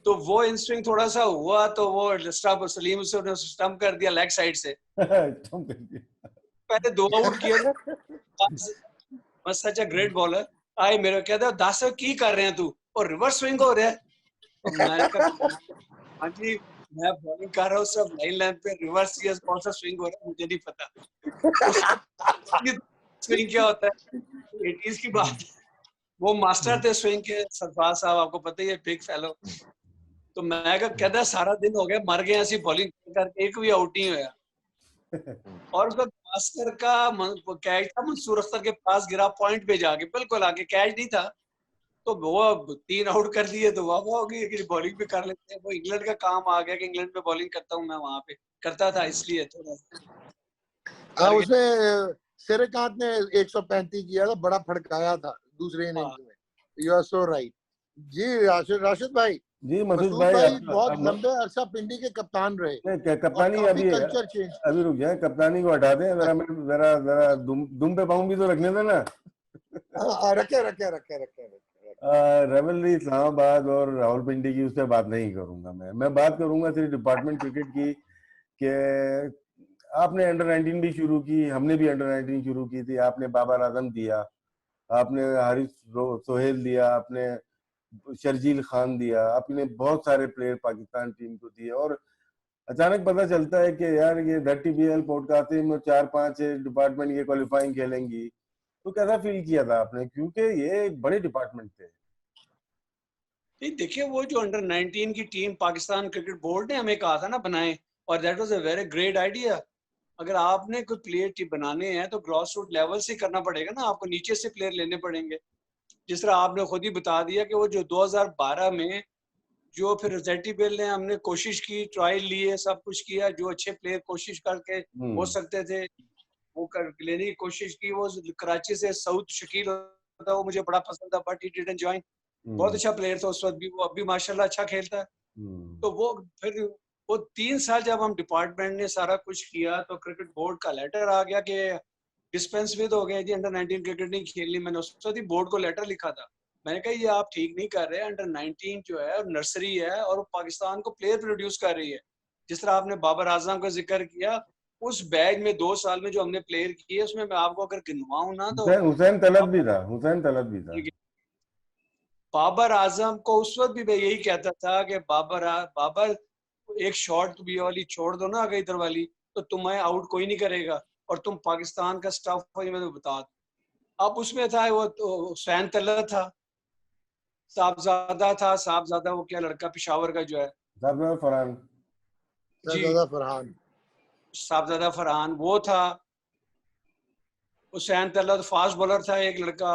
तो वो इन स्विंग थोड़ा सा हुआ, तो वो स्टंप सलीम से उन्होंने स्टंप कर दिया लेग साइड से। पहले 2 आउट किए सच अ ग्रेट बॉलर आए, मेरे कहते दास की कर रहे हैं तू, और रिवर्स स्विंग हो रहा है, तो मैंने कहा हाँ जी मैं बॉलिंग कर रहा हूँ, सब लाइन लेंथ पे रिवर्स, ये कौन सा स्विंग हो रहा है मुझे नहीं पता। स्विंग क्या होता है 80s की बात, वो मास्टर थे स्विंग के, सरफराज साहब आपको पता ही है, बिग फेलो। तो मैं कहता सारा दिन हो गया मर गए ऐसी बॉलिंग करके, एक भी आउट नहीं हुआ। और उसका मास्टर का कैच था, मंसूर अख्तर के पास गिरा, पॉइंट पे जाके बिल्कुल आगे, कैच नहीं था, तो वो 3 आउट कर दिए, तो वाह हो गई कि बॉलिंग भी कर लेते हैं। वो इंग्लैंड का काम आ गया कि इंग्लैंड में बॉलिंग करता हूँ मैं, वहां पे करता था, इसलिए थोड़ा हाँ, उसने सिरकांत ने 135 किया था, बड़ा फड़काया था दूसरे इनिंग्स में। You are so right. जी राशिद भाई, जी मसूद मसूद भाई, भाई बहुत लंबे अरसा पिंडी के कप्तान रहे, और कप्तानी काफी अभी कल्चर चेंज अभी रुक जाए, कप्तानी को हटा दें जरा, मैं जरा जरा दुम पे पाऊं भी तो रखने देना। रखे। रेवलरी इस्लामाबाद और रावलपिंडी की, उससे बात नहीं करूंगा मैं बात करूंगा सिर्फ डिपार्टमेंट क्रिकेट की, कि आपने अंडर 19 भी शुरू की, हमने भी अंडर 19 शुरू की थी, आपने बाबर आजम दिया, आपने हारिस सोहेल दिया, आपने शर्जील खान दिया, आपने बहुत सारे प्लेयर पाकिस्तान टीम को दिए, और अचानक पता चलता है कि यार ये टीपीएल पॉडकास्टिंग में 4-5 डिपार्टमेंट ये क्वालिफाइंग खेलेंगी, तो कैसा फील किया था आपने, क्योंकि ये एक बड़े डिपार्टमेंट थे? देखिए वो जो अंडर 19 की टीम पाकिस्तान क्रिकेट बोर्ड ने हमें कहा था ना बनाए, और that was a very great idea. अगर आपने कोई प्लेयर टीम बनाने हैं तो ग्रास रूट लेवल से करना पड़ेगा ना, आपको नीचे से प्लेयर लेने पड़ेंगे। जिस तरह आपने खुद ही बता दिया कि वो जो 2012 में जो फिर टीपीएल ने हमने कोशिश की, ट्रायल लिए, सब कुछ किया, जो अच्छे प्लेयर कोशिश करके हो सकते थे वो कर लेने की कोशिश की। वो कराची से सऊद शकील होता, वो मुझे बड़ा पसंद था, बट ही डिडंट जॉइन। बहुत अच्छा प्लेयर था उस वक्त भी, वो अब भी माशाल्लाह अच्छा खेलता है। तो वो फिर वो 3 साल जब हम डिपार्टमेंट ने सारा कुछ किया, तो क्रिकेट बोर्ड का लेटर आ गया कि डिस्पेंस विद हो गए जी, अंडर 19 क्रिकेट नहीं खेलनी। मैंने उस वक्त ही बोर्ड को लेटर लिखा था, मैंने कहा ये आप ठीक नहीं कर रहे, अंडर 19 जो है नर्सरी है, और वो पाकिस्तान को प्लेयर प्रोड्यूस कर रही है। जिस तरह आपने बाबर आजम का जिक्र किया, उस बैग में 2 साल में जो हमने प्लेयर किए, उसमें मैं आपको अगर गिनवाऊं ना तो हुसैन तलब भी था, हुसैन तलब भी था। बाबर आजम को उस वक्त भी मैं यही कहता था कि बाबर एक शॉट भी वाली छोड़ दो ना अगर इधर वाली, तो तुम्हें आउट कोई नहीं करेगा और तुम पाकिस्तान का स्टाफ मैं तो बता दूं। अब उसमें था वो तो हुसैन तल्ला था, साहबजादा वो क्या लड़का पेशावर का जो है, साहब फरहान, जी शहजादा फरहान, साहबजादा फरहान वो था, हुसैन तल्ला तो फास्ट बॉलर था एक लड़का,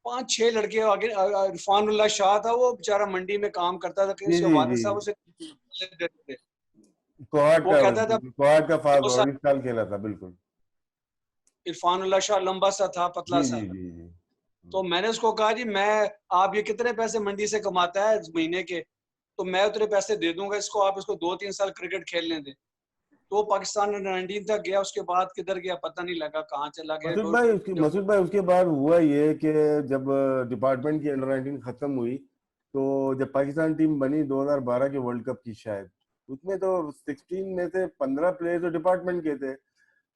5-6 लड़के आगे। इरफानुल्लाह शाह था, वो बेचारा मंडी में काम करता था, जी किसी जी वालिद जी, साहब उसे देते थे। कोहाट वो का, कहता था कोहाट का फास्ट वो बॉलर इस साल खेला था बिल्कुल। इरफानुल्लाह शाह लंबा सा था, पतला जी सा। जी जी जी। तो मैंने उसको कहा जी मैं, आप ये कितने पैसे मंडी से कमाता है महीने के, तो मैं उतने पैसे दे दूंगा इसको, आप इसको 2-3 साल क्रिकेट खेलने दें। तो वो पाकिस्तान अंडर-19 तक गया, उसके बाद किधर गया पता नहीं लगा, कहाँ चला गया। जब मसूद भाई उसके बाद हुआ ये कि जब डिपार्टमेंट की अंडर-19 खत्म हुई, तो जब पाकिस्तान टीम बनी 2012 के वर्ल्ड कप की शायद, उसमें तो 16 में से 15 प्लेयर तो डिपार्टमेंट के थे।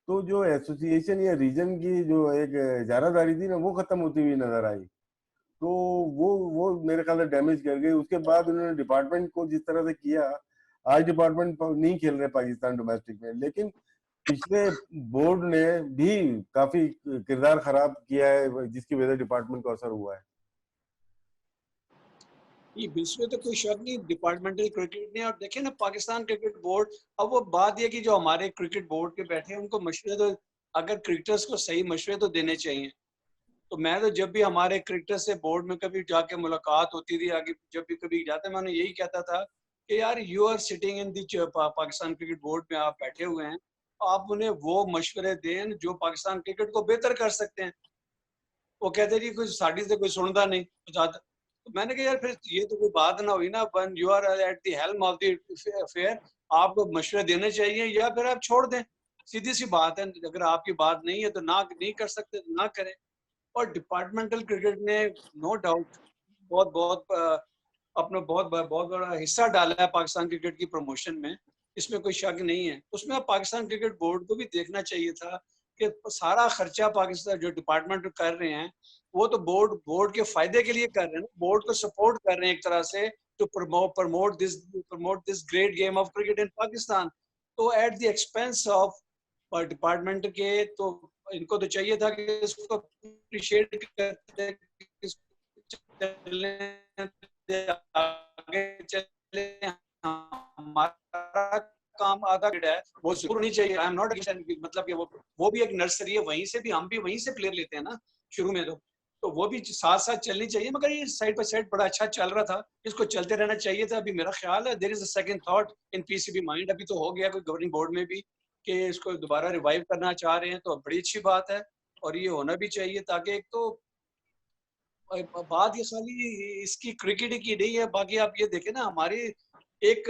तो जो एसोसिएशन या रीजन की जो एक इजारादारी थी ना, वो खत्म होती हुई नजर आई। तो वो मेरे ख्याल से डैमेज कर गई। उसके बाद उन्होंने डिपार्टमेंट को जिस तरह से किया, आज डिपार्टमेंट नहीं खेल रहे पाकिस्तान डोमेस्टिक में, लेकिन पिछले बोर्ड ने भी काफी किरदार खराब किया है, जिसकी वजह से डिपार्टमेंट को असर हुआ है। ये इसमें तो कोई शक नहीं, डिपार्टमेंटल क्रिकेट ने। और देखे ना पाकिस्तान क्रिकेट बोर्ड, अब वो बात ये कि जो हमारे क्रिकेट बोर्ड के बैठे हैं उनको मशवरे तो, अगर क्रिकेटर्स को सही मशवरे तो देने चाहिए। तो मैं तो जब भी हमारे क्रिकेटर से बोर्ड में कभी जाके मुलाकात होती थी, आगे जब भी कभी जाते, मैंने यही कहता था कि यार you are sitting in the Pakistan cricket board में, आप बैठे हुए हैं, आप उन्हें वो मशवरे दें जो पाकिस्तान क्रिकेट को बेहतर कर सकते हैं। वो कहते जी कुछ साड़ी से कोई सुनता नहीं ज्यादा। तो मैंने कहा यार फिर ये तो कोई बात ना हुई ना, when you are at the helm of the affair, आपको मशवरे देने चाहिए या फिर आप छोड़ दें, सीधी सी बात है। अगर आपकी बात नहीं है तो ना नहीं कर सकते तो ना करें। और डिपार्टमेंटल क्रिकेट ने नो डाउट बहुत बहुत अपना बहुत बड़ा हिस्सा डाला है पाकिस्तान क्रिकेट की प्रमोशन में, इसमें कोई शक नहीं है। उसमें पाकिस्तान क्रिकेट बोर्ड को भी देखना चाहिए था कि सारा खर्चा पाकिस्तान जो डिपार्टमेंट कर रहे हैं, वो तो बोर्ड के फायदे के लिए कर रहे हैं, बोर्ड को सपोर्ट कर रहे हैं एक तरह से, to promote this great game of cricket in Pakistan. तो at the expense of department के, तो इनको तो चाहिए था कि इसको अप्रिशिएट करते, आगे चले, हमारा काम आधा है वो जरूर नहीं चाहिए। आई एम नॉट, मतलब कि वो भी एक नर्सरी है, वहीं से भी हम भी वहीं से प्लेयर लेते हैं ना शुरू में, तो वो भी साथ साथ चलनी चाहिए। मगर ये साइड बाय साइड बड़ा अच्छा चल रहा था, इसको चलते रहना चाहिए था। अभी मेरा ख्याल है there is a second thought in PCB mind, अभी तो हो गया कोई गवर्निंग बोर्ड में भी कि इसको दोबारा रिवाइव करना चाह रहे हैं, तो बड़ी अच्छी बात है और ये होना भी चाहिए। ताकि एक तो बात ये खाली इसकी क्रिकेट की नहीं है, बाकी आप ये देखें ना हमारी एक,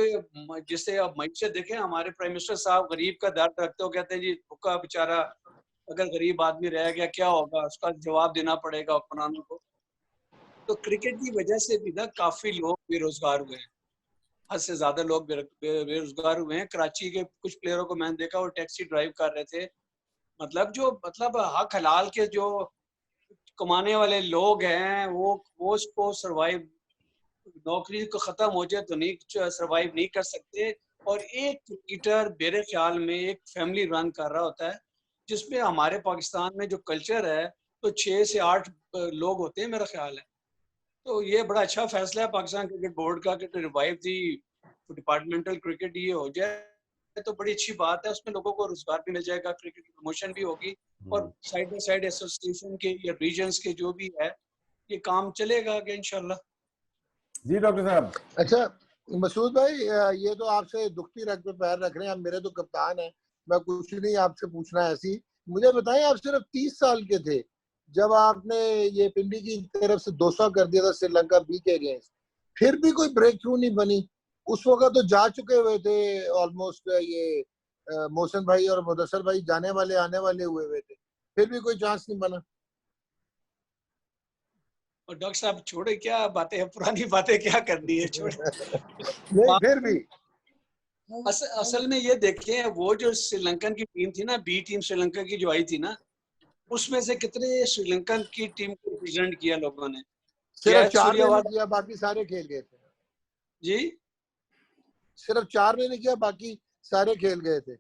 जिससे आप मैच देखें, हमारे प्राइम मिनिस्टर साहब गरीब का दर्द रखते हो, कहते हैं जी भूखा बेचारा अगर गरीब आदमी रह गया क्या होगा, उसका जवाब देना पड़ेगा हुक्मरानों को। तो क्रिकेट की वजह से भी ना काफी लोग बेरोजगार हुए हैं, हद से ज्यादा लोग बेरोजगार हुए हैं। कराची के कुछ प्लेयरों को मैंने देखा, वो टैक्सी ड्राइव कर रहे थे, मतलब हक हलाल के जो कमाने वाले लोग हैं, वो उसको सरवाइव, नौकरी को खत्म हो जाए तो नहीं सरवाइव नहीं कर सकते। और एक क्रिकेटर मेरे ख्याल में एक फैमिली रन कर रहा होता है, जिसमें हमारे पाकिस्तान में जो कल्चर है तो 6 से 8 लोग होते हैं मेरा ख्याल है। तो ये बड़ा अच्छा फैसला है पाकिस्तान क्रिकेट बोर्ड का कि रिवाइव दी डिपार्टमेंटल क्रिकेट ये हो जाए तो बड़ी अच्छी बात है। उसमें लोगों को रोजगार भी मिल जाएगा, क्रिकेट की प्रमोशन भी होगी और साइड बाय साइड एसोसिएशन के या रीजन्स के जो भी है ये काम चलेगा आगे इंशाल्लाह। जी डॉक्टर साहब। अच्छा मसूद भाई, ये तो आपसे दुखती रग पे पैर रख रहे हैं, आप मेरे तो कप्तान हैं, मैं कुछ नहीं आपसे पूछना है ऐसी। मुझे बताएं, आप सिर्फ 30 साल के थे जब आपने ये पिंडी की तरफ से 200 कर दिया था श्रीलंका बी के अगेंस्ट, फिर भी कोई ब्रेक थ्रू नहीं बनी। उस वक्त तो जा चुके हुए थे ऑलमोस्ट, ये मोहसिन भाई और मुदस्सर भाई जाने वाले आने वाले हुए थे, फिर भी कोई चांस नहीं बना। और डॉक्टर साहब छोड़े, क्या बातें हैं, पुरानी बातें क्या करनी है, छोड़े। नहीं फिर भी असल में ये देखें, वो जो श्रीलंकन की टीम थी ना, बी टीम श्रीलंका की जो आई थी ना, उसमें से कितने श्रीलंकन की टीम को रिप्रेजेंट किया लोगों ने? सिर्फ 4 ने नहीं सूर्यवंशी किया, बाकी सारे खेल गए थे जी, सिर्फ 4 ने नहीं किया, बाकी सारे खेल गए थे।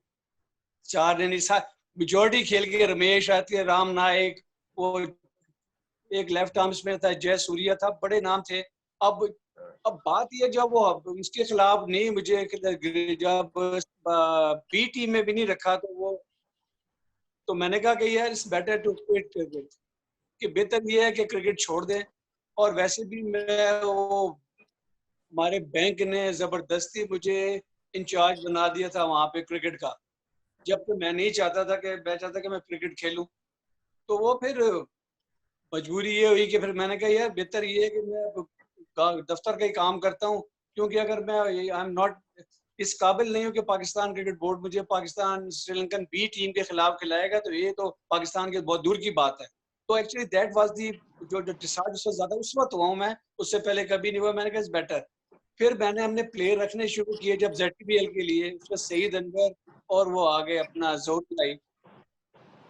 4 ने नहीं, मेजोरिटी खेल गए। रमेश आती है, राम नायक, वो एक लेफ्ट आर्म स्पिनर था, जय सूर्या था, बड़े नाम थे। अब बात ये, जब वो इसके खिलाफ नहीं, मुझे जब बी टीम में भी नहीं रखा तो मैंने कहा कि यार it's better to quit cricket, कि बेहतर ये है कि क्रिकेट छोड़ दें। और वैसे भी मैं वो हमारे बैंक ने जबरदस्ती मुझे इंचार्ज बना दिया था वहां पे क्रिकेट का, जबकि मैं नहीं चाहता था कि मैं क्रिकेट खेलूं। तो वो फिर मजबूरी ये हुई कि फिर मैंने कहा यार बेहतर ये है कि मैं दफ्तर का ही काम करता हूँ, क्योंकि अगर मैं आई एम नॉट इस काबिल नहीं हूँ कि पाकिस्तान क्रिकेट बोर्ड मुझे पाकिस्तान श्रीलंकन बी टीम के खिलाफ खिलाएगा, तो ये तो पाकिस्तान के बहुत दूर की बात है। तो एक्चुअली दैट वाज दी जो डिसाइड उससे ज्यादा उस वक्त हुआ हूँ मैं, उससे पहले कभी नहीं हुआ। मैंने कहा बेटर। फिर मैंने हमने प्लेयर रखने शुरू किए जब ZBL के लिए, उसमें सईद अनवर और वो आ गए अपना जोर,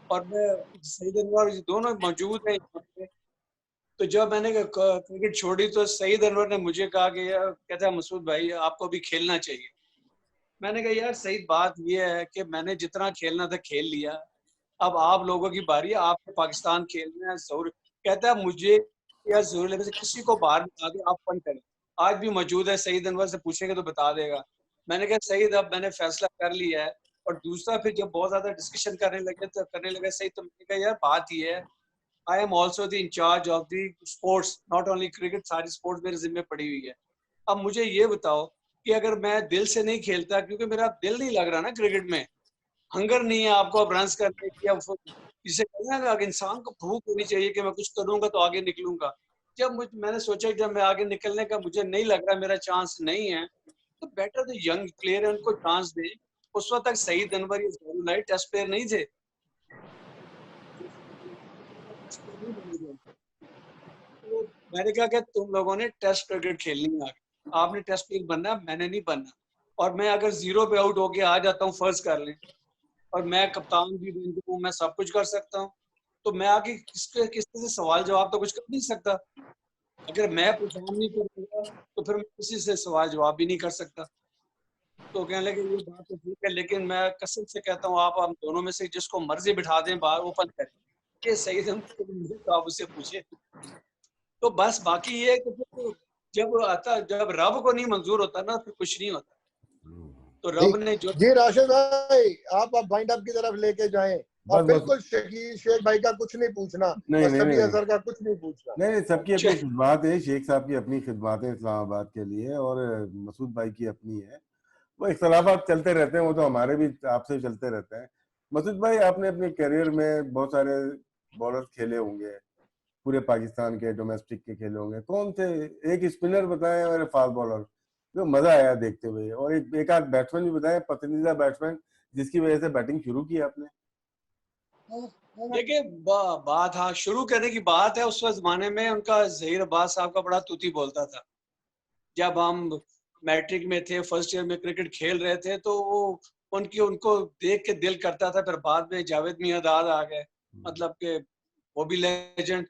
और मैं सईद अनवर दोनों मौजूद है यहाँ पे। तो जब मैंने क्रिकेट छोड़ी तो सईद अनवर ने मुझे कहा कि यार, कहता है मसूद भाई आपको भी खेलना चाहिए। मैंने कहा यार सईद, बात ये है कि मैंने जितना खेलना था खेल लिया, अब आप लोगों की बारी है, आपको पाकिस्तान खेलना है। जरूर कहता है मुझे या जरूर लेने से किसी को बाहर बता दे, आप फन करें। आज भी मौजूद है, सईद अनवर से पूछेंगे तो बता देगा। मैंने कहा सईद अब मैंने फैसला कर लिया है। और दूसरा फिर जब बहुत ज्यादा डिस्कशन करने लगे सही, तो मैंने कहा यार बात ये है, I am also the incharge of the sports, not only cricket, सारी स्पोर्ट्स मेरे जिम्मे पड़ी हुई है। अब मुझे ये बताओ कि अगर मैं दिल से नहीं खेलता, क्योंकि मेरा दिल नहीं लग रहा ना क्रिकेट में, हंगर नहीं है आपको अब रन करने की, अब जिसे कहना है इंसान को भूख होनी चाहिए कि मैं कुछ करूंगा तो आगे निकलूंगा। जब मैंने सोचा जब मैं आगे निकलने का मुझे नहीं लग रहा, मेरा चांस नहीं है, तो बेटर तो यंग प्लेयर है उनको चांस दे। उस वक्त तक सईद अनवर ये जरूर लाइट टेस्ट प्लेयर नहीं थे। तो मैंने कहा कि तुम लोगों ने टेस्ट क्रिकेट खेलनी है, आपने टेस्ट प्लेयर बनना, मैंने नहीं बनना। और मैं अगर 0 पे आउट होके आ जाता हूँ, फर्ज कर लें, और मैं कप्तान भी बन जाऊँ, मैं सब कुछ कर सकता हूँ, तो मैं आगे किसी से सवाल जवाब तो कुछ कर नहीं सकता। अगर मैं परफॉर्म नहीं करूंगा तो फिर मैं किसी से सवाल जवाब भी नहीं कर सकता। तो कहने लगे ये बात तो ठीक है, लेकिन मैं कसम से कहता हूँ आप हम दोनों में से जिसको मर्जी बिठा दें बाहर, ओपन करें, ये सही है, तो आप उससे पूछे। तो बस बाकी ये है कि जब रब को नहीं मंजूर होता ना, फिर कुछ नहीं होता। तो रब ने जो जी राशिद भाई, आप अब वाइंड अप की तरफ लेके जाएं, और बस बिल्कुल शेख भाई का कुछ नहीं पूछना, नहीं नहीं मस्तफी नहीं अजहर का कुछ नहीं पूछना। नहीं, सबकी अपनी खिदमत है, शेख साहब की अपनी खिदमत है इस्लामाबाद के लिए, और मसूद भाई की अपनी है। वो इख्तलाफात चलते रहते हैं, वो तो हमारे भी आपसे चलते रहते हैं। मसूद भाई, आपने अपने करियर में बहुत सारे बॉलर खेले होंगे, पूरे पाकिस्तान के डोमेस्टिक के खेले होंगे। कौन से एक स्पिनर बताएं और फास्ट बॉलर जो मजा आया देखते हुए, और एक आध बैट्समैन भी बताएं, पसंदीदा बैट्समैन जिसकी वजह से बैटिंग शुरू की आपने। देखिए बात, हाँ शुरू करने की बात है, उस वक्त जमाने में उनका जहीर अब्बास साहब का बड़ा तूती बोलता था। जब हम मैट्रिक में थे, फर्स्ट ईयर में क्रिकेट खेल रहे थे, तो वो उनको देख के दिल करता था। फिर बाद में जावेद मियांदाद आ गए, मतलब के वो भी लेजेंड।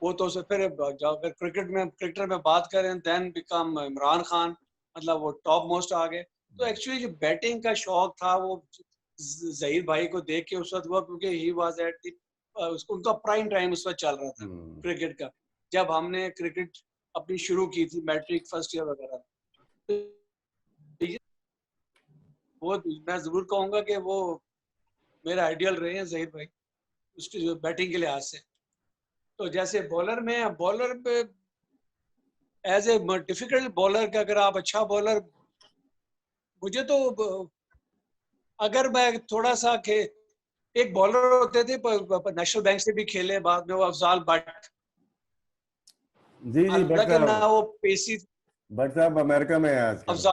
वो तो फिर अगर क्रिकेटर में बात करें, देन बिकम इमरान खान, मतलब वो टॉप मोस्ट आ गए। तो एक्चुअली जो बैटिंग का शौक था वो जहीर भाई को देख के उस वक्त हुआ, क्योंकि ही वाज एट उनका प्राइम टाइम उस वक्त चल रहा था क्रिकेट का, जब हमने क्रिकेट अपनी शुरू की थी मैट्रिक फर्स्ट ईयर वगैरह। तो वो मैं जरूर कहूंगा कि वो मेरा आइडियल रहे हैं जहीर भाई, उसकी बैटिंग के लिहाज से। तो जैसे बॉलर पे एज ए डिफिकल्ट बॉलर का, अगर आप अच्छा बॉलर, मुझे तो अगर मैं थोड़ा सा एक बॉलर होते थे नेशनल बैंक से भी खेले, बाद में वो अफजाल भट्ट। जी जी, भट्ट हालांकि ना साहब, वो पेसी, भट्ट साहब अमेरिका में है आजकल। अफजाल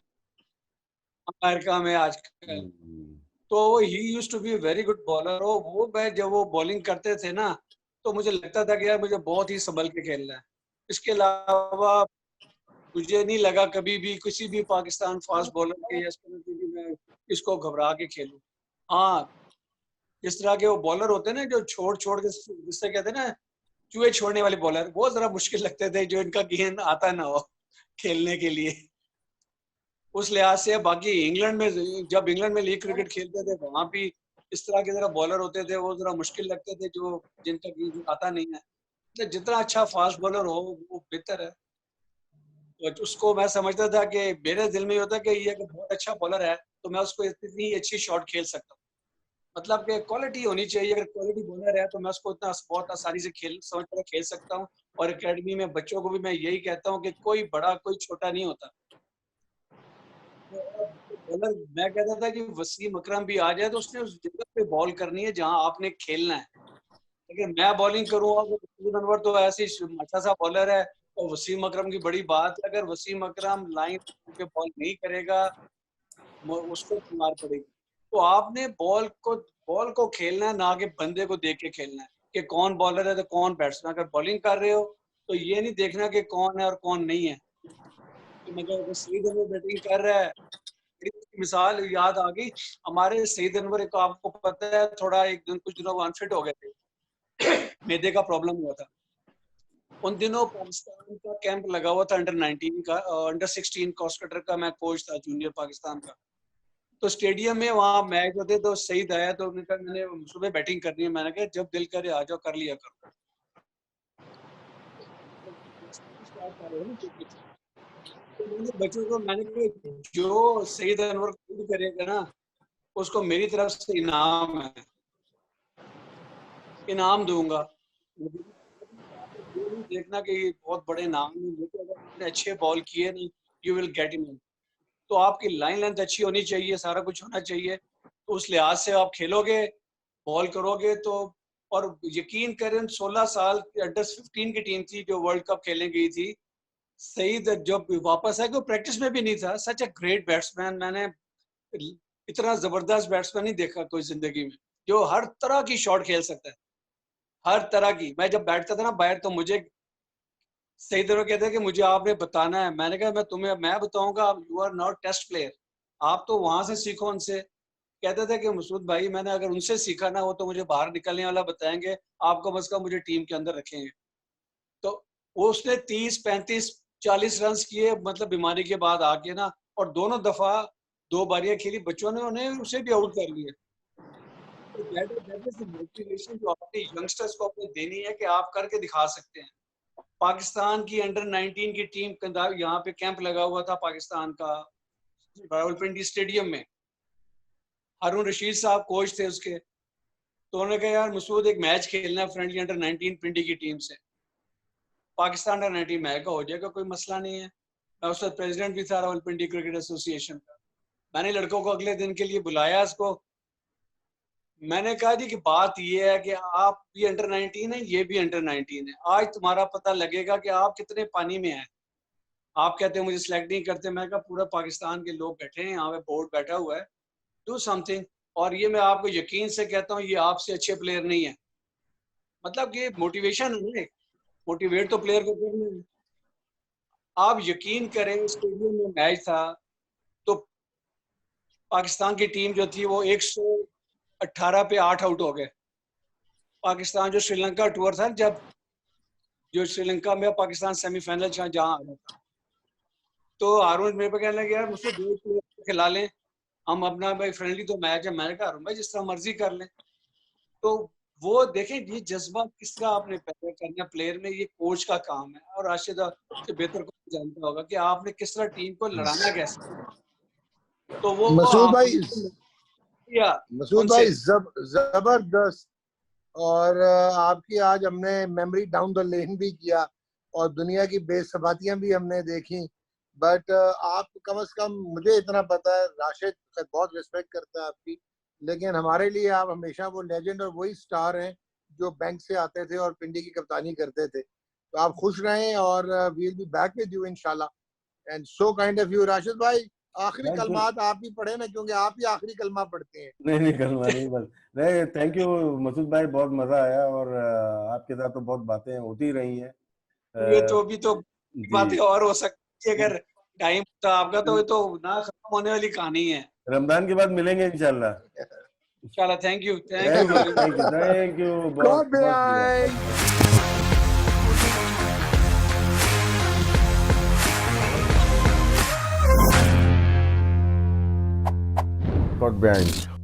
अमेरिका में आजकल। तो he used to be very good bowler. वो मैं जब वो बॉलिंग करते थे ना, तो मुझे लगता था कि यार मुझे बहुत ही संभल के खेलना है। इसके अलावा मुझे नहीं लगा कभी भी किसी भी पाकिस्तान फास्ट बॉलर के या स्पिनर के भी मैं इसको घबरा के खेलूं। हाँ, जिस तरह के वो बॉलर होते हैं ना जो छोड़ छोड़ के, जिससे कहते हैं ना चूहे छोड़ने वाले बॉलर, वो जरा मुश्किल लगते थे, जो इनका गेंद आता ना हो खेलने के लिए। उस लिहाज से बाकी इंग्लैंड में, जब इंग्लैंड में लीग क्रिकेट खेलते थे वहां भी इस तरह के जरा बॉलर होते थे, वो जरा मुश्किल लगते थे, जो जिनका गेम आता नहीं है। तो जितना अच्छा फास्ट बॉलर हो वो बेहतर है। तो उसको मैं समझता था कि मेरे दिल में होता कि ये अगर बहुत अच्छा बॉलर है तो मैं उसको इतनी अच्छी शॉट खेल सकता हूँ। मतलब कि क्वालिटी होनी चाहिए, अगर क्वालिटी बॉलर है तो मैं उसको इतना बहुत आसानी से समझ कर खेल सकता हूँ। और एकेडमी में बच्चों को भी मैं यही कहता हूँ कि कोई बड़ा कोई छोटा नहीं होता। बॉलर मैं कहता था कि वसीम अकरम भी आ जाए तो उसने उस जगह पे बॉल करनी है जहां आपने खेलना है। लेकिन मैं बॉलिंग करूंगा तो वसीम अनवर तो ऐसे अच्छा सा बॉलर है, और वसीम अकरम की बड़ी बात है, अगर वसीम अकरम लाइन पे बॉल नहीं करेगा उसको मार पड़ेगी। तो आपने बॉल को खेलना है, ना कि बंदे को देख के खेलना है कि कौन बॉलर है तो कौन बैट्समैन। अगर बॉलिंग कर रहे हो तो ये नहीं देखना कि कौन है और कौन नहीं है। तो मतलब सईद अनवर बैटिंग कर रहा है, मिसाल याद आ गई हमारे सईद अनवर को, आपको पता है थोड़ा एक दिन कुछ दिनों अनफिट हो गए थे मैदे का प्रॉब्लम हुआ था। उन दिनों पाकिस्तान का कैंप लगा हुआ था अंडर 19 का, अंडर 16 कॉस्ट कटर का मैं कोच था जूनियर पाकिस्तान का। तो स्टेडियम में वहाँ मैच होते तो सईद आया तो उन्होंने कहा मैंने सुबह बैटिंग करनी है। मैंने कहा जब दिल करे आ जाओ कर लिया करो। तो मैंने बच्चों को मैंने कहा जो सईद अनवर करेगा ना उसको मेरी तरफ से इनाम है, इनाम दूंगा। देखना कि ये बहुत बड़े नाम है, लेकिन अगर आपने अच्छे बॉल किए ना यू विल गेट इन। तो आपकी लाइन लेंथ अच्छी होनी चाहिए, सारा कुछ होना चाहिए। तो उस लिहाज से आप खेलोगे, बॉल करोगे तो। और यकीन करें 16 साल अंडर 15 की टीम थी जो वर्ल्ड कप खेलने गई थी। सईद जब वापस आया, प्रैक्टिस में भी नहीं था, सच ए ग्रेट बैट्समैन। मैंने इतना जबरदस्त बैट्समैन नहीं देखा कोई जिंदगी में, जो हर तरह की शॉट खेल सकता है, हर तरह की। मैं जब बैठता था ना बाहर तो मुझे सही तरह कहते हैं कि मुझे आपने बताना है। मैंने कहा मैं बताऊंगा, you are not test player, आप तो वहां से सीखो उनसे। कहते थे कि मसूद भाई मैंने अगर उनसे सीखा ना, वो तो मुझे बाहर निकलने वाला बताएंगे, आपको बस का मुझे टीम के अंदर रखेंगे। तो वो उसने 30-35-40 रन किए, मतलब बीमारी के बाद आके ना, और दोनों दफा 2 बारियां खेली, बच्चों ने उन्हें उसे भी आउट कर लिया। तो दैट इज द मोटिवेशन जो अपने यंगस्टर्स को अपने देनी है कि आप करके दिखा सकते हैं। पाकिस्तान की अंडर 19 की टीम यहाँ पे कैंप लगा हुआ था पाकिस्तान का रावलपिंडी स्टेडियम में। हारून रशीद साहब कोच थे उसके। तो उन्होंने कहा यार मसूद एक मैच खेलना है फ्रेंडली अंडर 19 पिंडी की टीम से। पाकिस्तान अंडर 19 मैच का हो जाएगा, कोई मसला नहीं है। मैं उस वक्त प्रेसिडेंट भी था रावलपिंडी क्रिकेट एसोसिएशन का। मैंने लड़कों को अगले दिन के लिए बुलाया उसको। मैंने कहा जी कि बात ये है कि आप भी अंडर 19 है, ये भी अंडर 19 है। आज तुम्हारा पता लगेगा कि आप कितने पानी में हैं। आप कहते हैं मुझे सिलेक्ट नहीं करते। मैं कहा पूरा पाकिस्तान के लोग बैठे हैं यहाँ पे, बोर्ड बैठा हुआ है, डू समथिंग। और ये मैं आपको यकीन से कहता हूँ ये आपसे अच्छे प्लेयर नहीं है। मतलब ये मोटिवेशन है, मोटिवेट तो प्लेयर को करना है। आप यकीन करें स्टेडियम में मैच था तो पाकिस्तान की टीम जो थी वो 118 पे 8 आउट हो गए। पाकिस्तान जो श्रीलंका टूर था, जब जो श्रीलंका में पाकिस्तान सेमीफाइनल जहाँ आ रहा था, तो हारून मेरे पे कहने लगे यार मुझसे 2 प्लेयर खिला लें, हम अपना भाई फ्रेंडली तो मैच है। मैंने कहा हारून भाई जिस तरह मर्जी कर लें। तो वो देखें ये जज्बा किस तरह आपने पैदा करना प्लेयर में, ये कोच का काम है। और राशिदा से बेहतर को जानता होगा कि आपने किस तरह टीम को लड़ाना कैसे। तो वो मसूद भाई जबरदस्त। और आपकी आज हमने मेमोरी डाउन द लेन भी किया और दुनिया की बेसबातियां भी हमने देखी। बट आप कम से कम, मुझे इतना पता है राशिद बहुत रिस्पेक्ट करता है आपकी, लेकिन हमारे लिए आप हमेशा वो लेजेंड और वही स्टार हैं जो बैंक से आते थे और पिंडी की कप्तानी करते थे। तो आप खुश रहें और we will be back with you इंशाल्लाह। And so kind of you Rashid भाई। आखिरी कलमात आप ही पढ़े ना, क्योंकि आप ही आखिरी कलमा पढ़ते हैं। नहीं कलमा नहीं, बस नहीं। थैंक यू मसूद भाई, बहुत मजा आया और आपके साथ तो बहुत बातें होती रही हैं। ये तो अभी तो बातें और हो सकती है अगर टाइम था आपका, तो ये तो ना खत्म होने वाली कहानी है। रमजान के बाद मिलेंगे इंशाल्लाह। इंशाल्लाह। थैंक यू थैंक यू बहुत। caught behind.